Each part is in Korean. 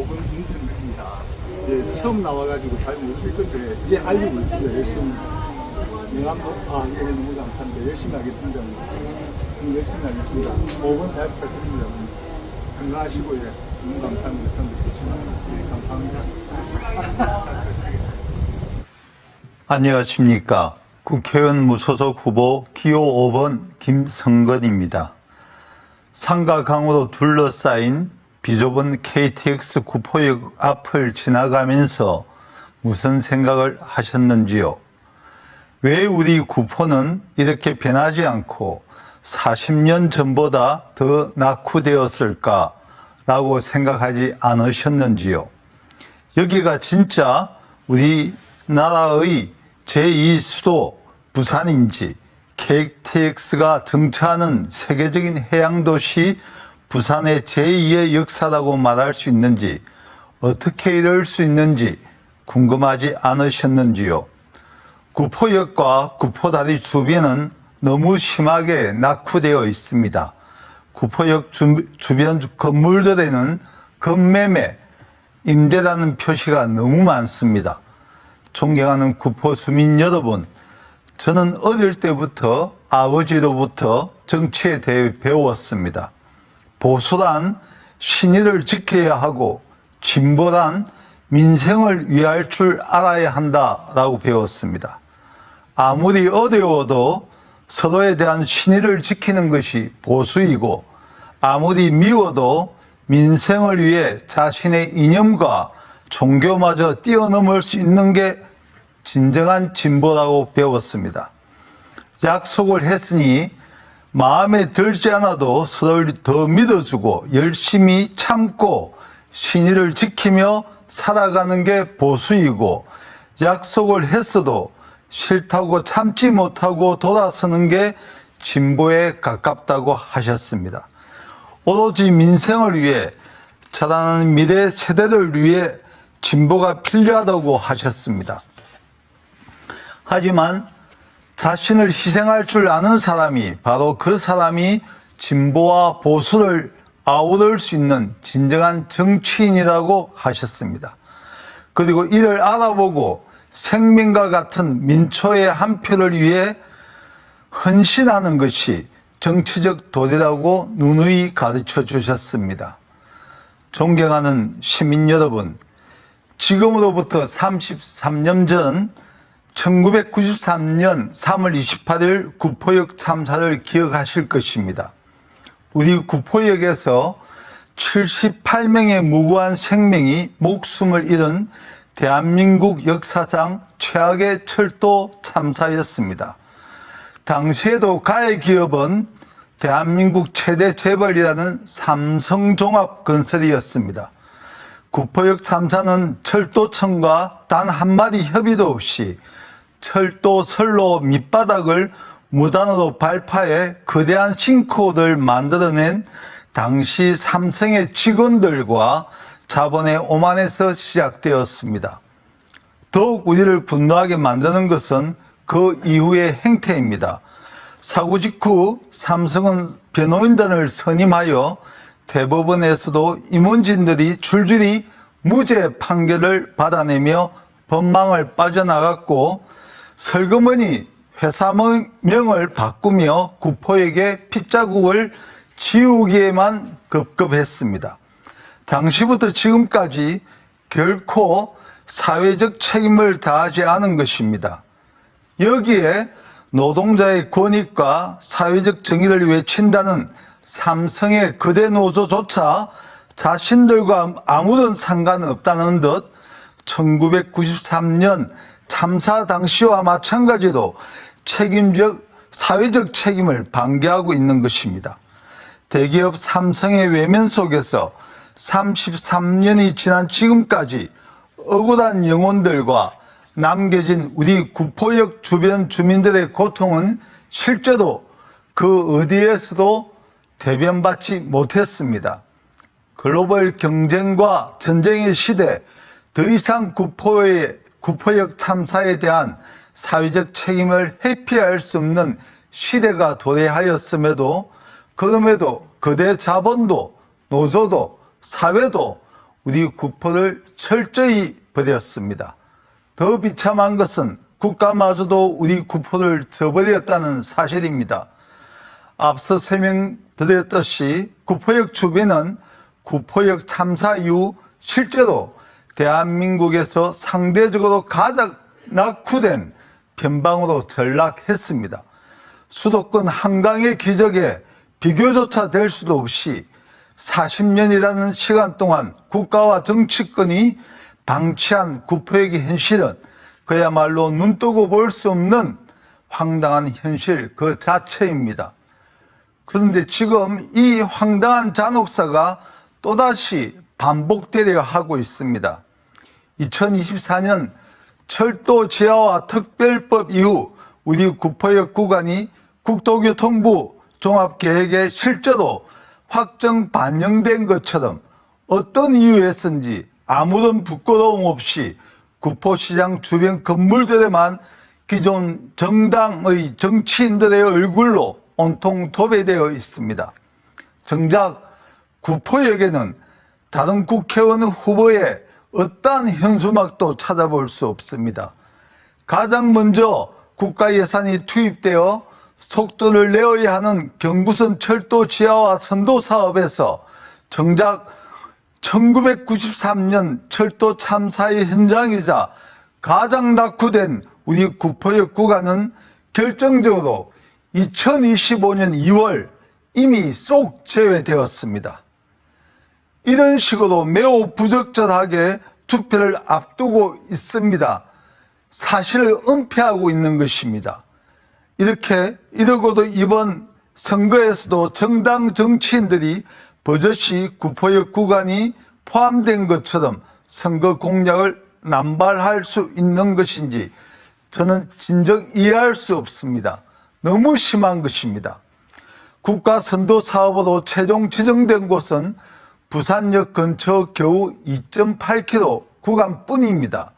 5번 김성근입니다. 처음 나와가지고 잘 모르실 건데 이제 알리고 있습니다. 열심히. 명함도 너무 감사합니다. 열심히 하겠습니다. 열심히 하겠습니다. 5번 잘 부탁드립니다. 건강하시고 너무 감사합니다. 감사합니다. 안녕하십니까. 국회의원 무소속 후보 기호 5번 김성근입니다. 산과 강으로 둘러싸인 비좁은 KTX 구포역 앞을 지나가면서 무슨 생각을 하셨는지요? 왜 우리 구포는 이렇게 변하지 않고 40년 전보다 더 낙후되었을까? 라고 생각하지 않으셨는지요? 여기가 진짜 우리나라의 제2수도 부산인지 KTX가 등차하는 세계적인 해양도시 부산의 제2의 역사라고 말할 수 있는지 어떻게 이럴 수 있는지 궁금하지 않으셨는지요? 구포역과 구포다리 주변은 너무 심하게 낙후되어 있습니다. 구포역 주변 건물들에는 급매매, 임대라는 표시가 너무 많습니다. 존경하는 구포 주민 여러분, 저는 어릴 때부터 아버지로부터 정치에 대해 배웠습니다. 보수란 신의를 지켜야 하고 진보란 민생을 위할 줄 알아야 한다라고 배웠습니다. 아무리 어려워도 서로에 대한 신의를 지키는 것이 보수이고 아무리 미워도 민생을 위해 자신의 이념과 종교마저 뛰어넘을 수 있는 게 진정한 진보라고 배웠습니다. 약속을 했으니 마음에 들지 않아도 서로를 더 믿어주고 열심히 참고 신의를 지키며 살아가는 게 보수이고 약속을 했어도 싫다고 참지 못하고 돌아서는 게 진보에 가깝다고 하셨습니다. 오로지 민생을 위해 자라나는 미래 세대를 위해 진보가 필요하다고 하셨습니다. 하지만 자신을 희생할 줄 아는 사람이 바로 그 사람이 진보와 보수를 아우를 수 있는 진정한 정치인이라고 하셨습니다. 그리고 이를 알아보고 생명과 같은 민초의 한 표를 위해 헌신하는 것이 정치적 도리라고 누누이 가르쳐 주셨습니다. 존경하는 시민 여러분, 지금으로부터 33년 전 1993년 3월 28일 구포역 참사를 기억하실 것입니다. 우리 구포역에서 78명의 무고한 생명이 목숨을 잃은 대한민국 역사상 최악의 철도 참사였습니다. 당시에도 가해 기업은 대한민국 최대 재벌이라는 삼성종합건설이었습니다. 구포역 참사는 철도청과 단 한마디 협의도 없이 철도 선로 밑바닥을 무단으로 발파해 거대한 싱크홀을 만들어낸 당시 삼성의 직원들과 자본의 오만에서 시작되었습니다. 더욱 우리를 분노하게 만드는 것은 그 이후의 행태입니다. 사고 직후 삼성은 변호인단을 선임하여 대법원에서도 임원진들이 줄줄이 무죄 판결을 받아내며 법망을 빠져나갔고 설거머니 회사명을 바꾸며 구포역의 핏자국을 지우기에만 급급했습니다. 당시부터 지금까지 결코 사회적 책임을 다하지 않은 것입니다. 여기에 노동자의 권익과 사회적 정의를 외친다는 삼성의 거대 노조조차 자신들과 아무런 상관없다는 듯 1993년 참사 당시와 마찬가지로 사회적 책임을 방기하고 있는 것입니다. 대기업 삼성의 외면 속에서 33년이 지난 지금까지 억울한 영혼들과 남겨진 우리 구포역 주변 주민들의 고통은 실제로 그 어디에서도 대변받지 못했습니다. 글로벌 경쟁과 전쟁의 시대, 더 이상 구포역 참사에 대한 사회적 책임을 회피할 수 없는 시대가 도래하였음에도 그럼에도 거대 자본도 노조도 사회도 우리 구포를 철저히 버렸습니다. 더 비참한 것은 국가마저도 우리 구포를 저버렸다는 사실입니다. 앞서 설명드렸듯이 구포역 주변은 구포역 참사 이후 실제로 대한민국에서 상대적으로 가장 낙후된 변방으로 전락했습니다. 수도권 한강의 기적에 비교조차 될 수도 없이 40년이라는 시간 동안 국가와 정치권이 방치한 구포역의 현실은 그야말로 눈뜨고 볼 수 없는 황당한 현실 그 자체입니다. 그런데 지금 이 황당한 잔혹사가 또다시 반복되려 하고 있습니다. 2024년 철도 지하화 특별법 이후 우리 구포역 구간이 국토교통부 종합계획에 실제로 확정 반영된 것처럼 어떤 이유에서인지 아무런 부끄러움 없이 구포시장 주변 건물들에만 기존 정당의 정치인들의 얼굴로 온통 도배되어 있습니다. 정작 구포역에는 다른 국회의원 후보의 어떠한 현수막도 찾아볼 수 없습니다. 가장 먼저 국가 예산이 투입되어 속도를 내어야 하는 경부선 철도 지하화 선도 사업에서 정작 1993년 철도 참사의 현장이자 가장 낙후된 우리 구포역 구간은 결정적으로 2025년 2월 이미 쏙 제외되었습니다. 이런 식으로 매우 부적절하게 투표를 앞두고 있습니다. 사실을 은폐하고 있는 것입니다. 이러고도 이번 선거에서도 정당 정치인들이 버젓이 구포역 구간이 포함된 것처럼 선거 공약을 남발할 수 있는 것인지 저는 진정 이해할 수 없습니다. 너무 심한 것입니다. 국가 선도 사업으로 최종 지정된 곳은 부산역 근처 겨우 2.8km 구간뿐입니다.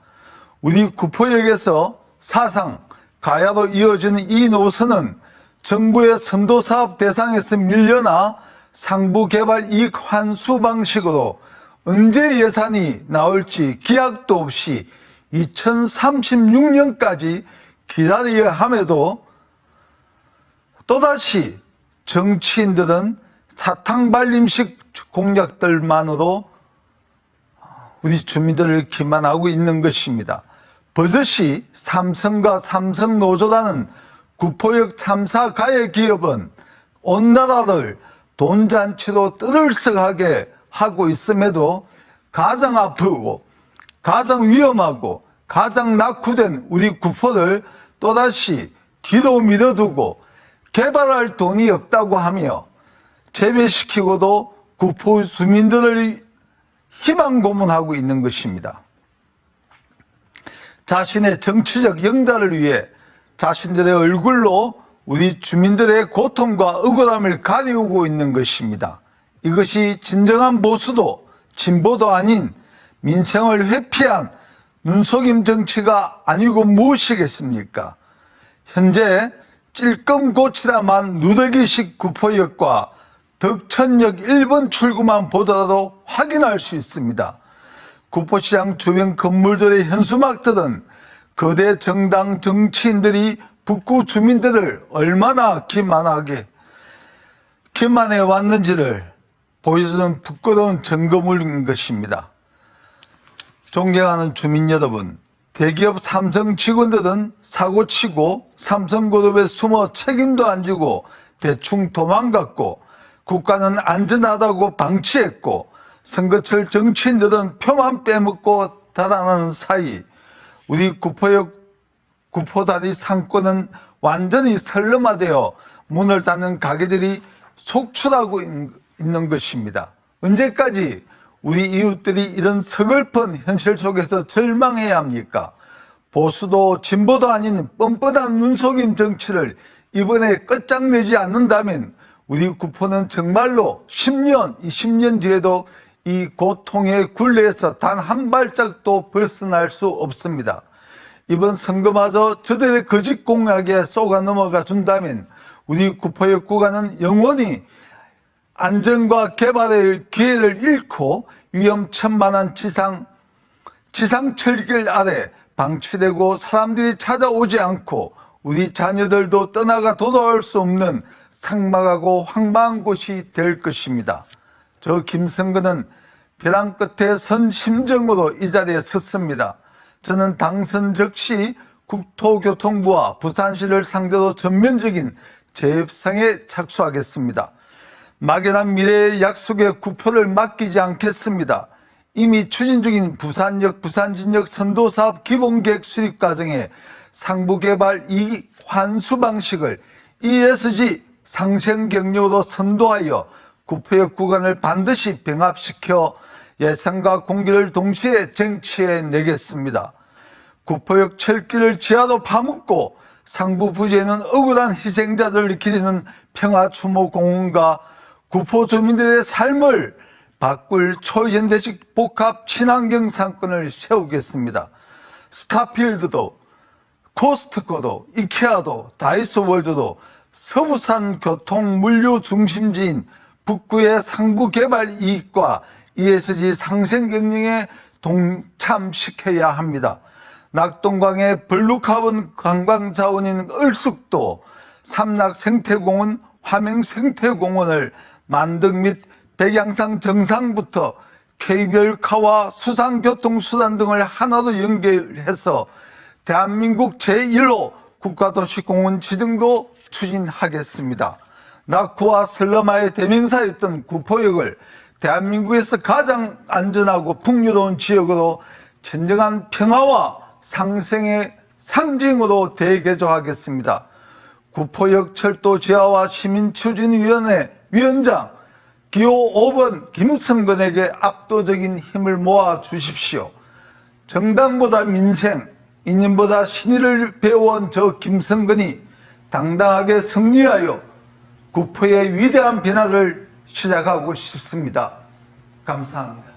우리 구포역에서 사상 가야로 이어지는 이 노선은 정부의 선도사업 대상에서 밀려나 상부개발 이익 환수 방식으로 언제 예산이 나올지 기약도 없이 2036년까지 기다려야 함에도 또다시 정치인들은 사탕발림식 공약들만으로 우리 주민들을 기만하고 있는 것입니다. 버젓이 삼성과 삼성노조라는 구포역 참사 가해 기업은 온 나라를 돈잔치로 떠들썩하게 하고 있음에도 가장 아프고 가장 위험하고 가장 낙후된 우리 구포를 또다시 뒤로 밀어두고 개발할 돈이 없다고 하며 재배시키고도 구포 주민들을 희망 고문하고 있는 것입니다. 자신의 정치적 영달을 위해 자신들의 얼굴로 우리 주민들의 고통과 억울함을 가리우고 있는 것입니다. 이것이 진정한 보수도 진보도 아닌 민생을 회피한 눈속임 정치가 아니고 무엇이겠습니까? 현재 찔끔고치라만 누더기식 구포역과 덕천역 1번 출구만 보더라도 확인할 수 있습니다. 구포시장 주변 건물들의 현수막들은 거대 정당 정치인들이 북구 주민들을 얼마나 기만해 왔는지를 보여주는 부끄러운 증거물인 것입니다. 존경하는 주민 여러분, 대기업 삼성 직원들은 사고치고 삼성그룹에 숨어 책임도 안 지고 대충 도망갔고 국가는 안전하다고 방치했고 선거철 정치인들은 표만 빼먹고 달아나는 사이 우리 구포다리 상권은 완전히 설름화되어 문을 닫는 가게들이 속출하고 있는 것입니다. 언제까지 우리 이웃들이 이런 서글픈 현실 속에서 절망해야 합니까? 보수도 진보도 아닌 뻔뻔한 눈속임 정치를 이번에 끝장내지 않는다면 우리 구포는 정말로 10년, 20년 뒤에도 이 고통의 굴레에서 단 한 발짝도 벗어날 수 없습니다. 이번 선거마저 저들의 거짓 공약에 쏘가 넘어가 준다면 우리 구포역 구간은 영원히 안전과 개발의 기회를 잃고 위험천만한 지상철길 아래 방치되고 사람들이 찾아오지 않고 우리 자녀들도 떠나가 돌아올 수 없는 삭막하고 황망한 곳이 될 것입니다. 저 김성근은 벼랑 끝에 선 심정으로 이 자리에 섰습니다. 저는 당선 즉시 국토교통부와 부산시를 상대로 전면적인 재협상에 착수하겠습니다. 막연한 미래의 약속에 구표를 맡기지 않겠습니다. 이미 추진 중인 부산역, 부산진역 선도사업 기본계획 수립 과정에 상부개발 이익 환수 방식을 ESG 상생경력으로 선도하여 구표역 구간을 반드시 병합시켜 예산과 공기를 동시에 쟁취해 내겠습니다. 구포역 철길을 지하로 파묻고 상부 부지에는 억울한 희생자들을 기리는 평화추모공원과 구포 주민들의 삶을 바꿀 초현대식 복합 친환경 상권을 세우겠습니다. 스타필드도 코스트코도 이케아도 다이소월드도 서부산 교통 물류 중심지인 북구의 상부 개발 이익과 ESG 상생 경영에 동참시켜야 합니다. 낙동강의 블루카본 관광 자원인 을숙도, 삼락 생태공원, 화명 생태공원을 만등 및 백양산 정상부터 케이블카와 수상교통수단 등을 하나로 연결해서 대한민국 제1호 국가도시공원 지정도 추진하겠습니다. 낙후와 슬럼화의 대명사였던 구포역을 대한민국에서 가장 안전하고 풍요로운 지역으로 진정한 평화와 상생의 상징으로 대개조하겠습니다. 구포역 철도 지하화 시민추진위원회 위원장 기호 5번 김성근에게 압도적인 힘을 모아 주십시오. 정당보다 민생, 이념보다 신의를 배워온 저 김성근이 당당하게 승리하여 구포의 위대한 변화를 시작하고 싶습니다. 감사합니다.